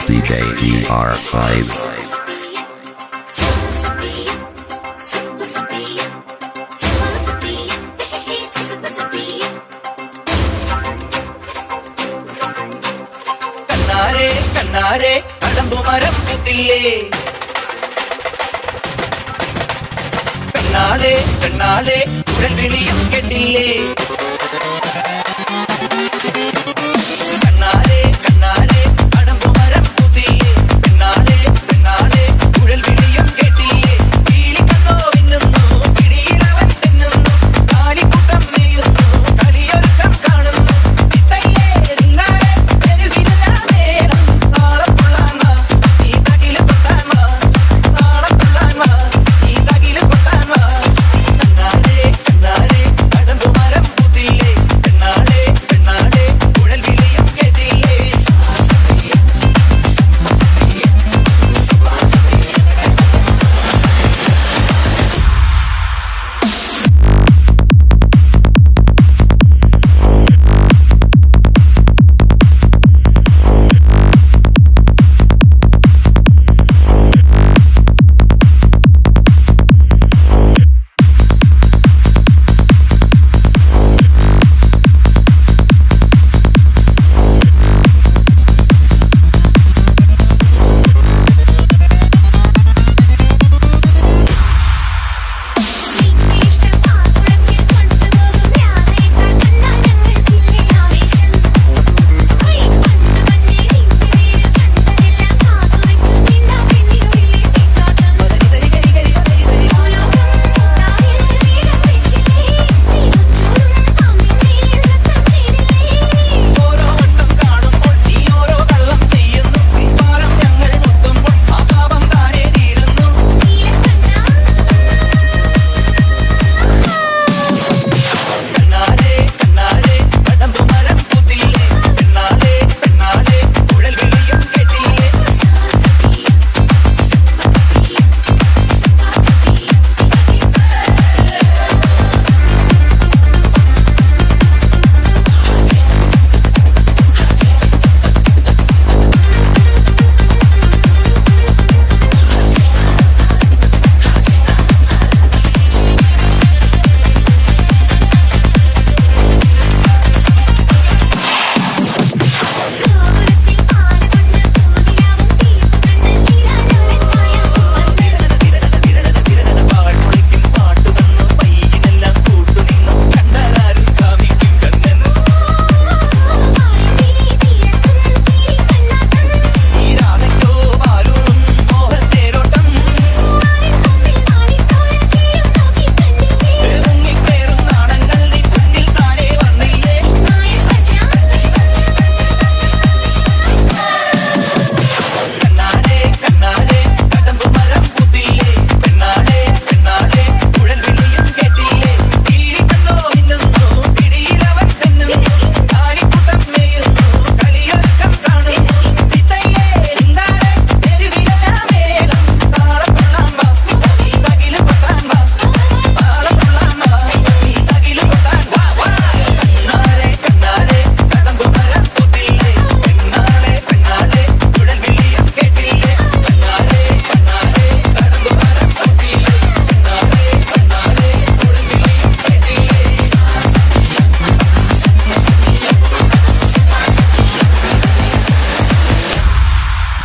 DJ DR5. കണ്ണാരെ കണ്ണാരെ കടമ്പുമരം കുത്തില്ലേ, കണ്ണാളെ കണ്ണാളെ കുഴൽ വിളിയും കേട്ടില്ലേ. കണ്ണാരെ കണ്ണാരെ കടമ്പുമരം കുത്തില്ലേ, കണ്ണാളെ കണ്ണാളെ കുഴൽ വിളിയും കേട്ടില്ലേ. കീലിക്കണ്ണോ വിന്നുന്നു കിടിയിലവൻ തിന്നുന്നു, കാലിക്കൂട്ടം നെയ്യുന്നു കളിയൊരുക്കം കാണുന്നു. ഇത്തയ്യേ നിന്നാലെ തെരുവിലെല്ലാം നേരം നാളെപ്പുള്ളാൻ വാ, ഈ തകില് കൊട്ടാൻ വാ, നാളെപ്പുള്ളാൻ വാ, ഈ തകില് കൊട്ടാൻ വാ. കണ്ണാരെ കണ്ണാരെ കടമ്പുമരം കുത്തില്ലേ, കണ്ണാളെ കണ്ണാളെ കുഴൽ വിളിയും കേട്ടില്ലേ.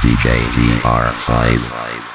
DJ DR5.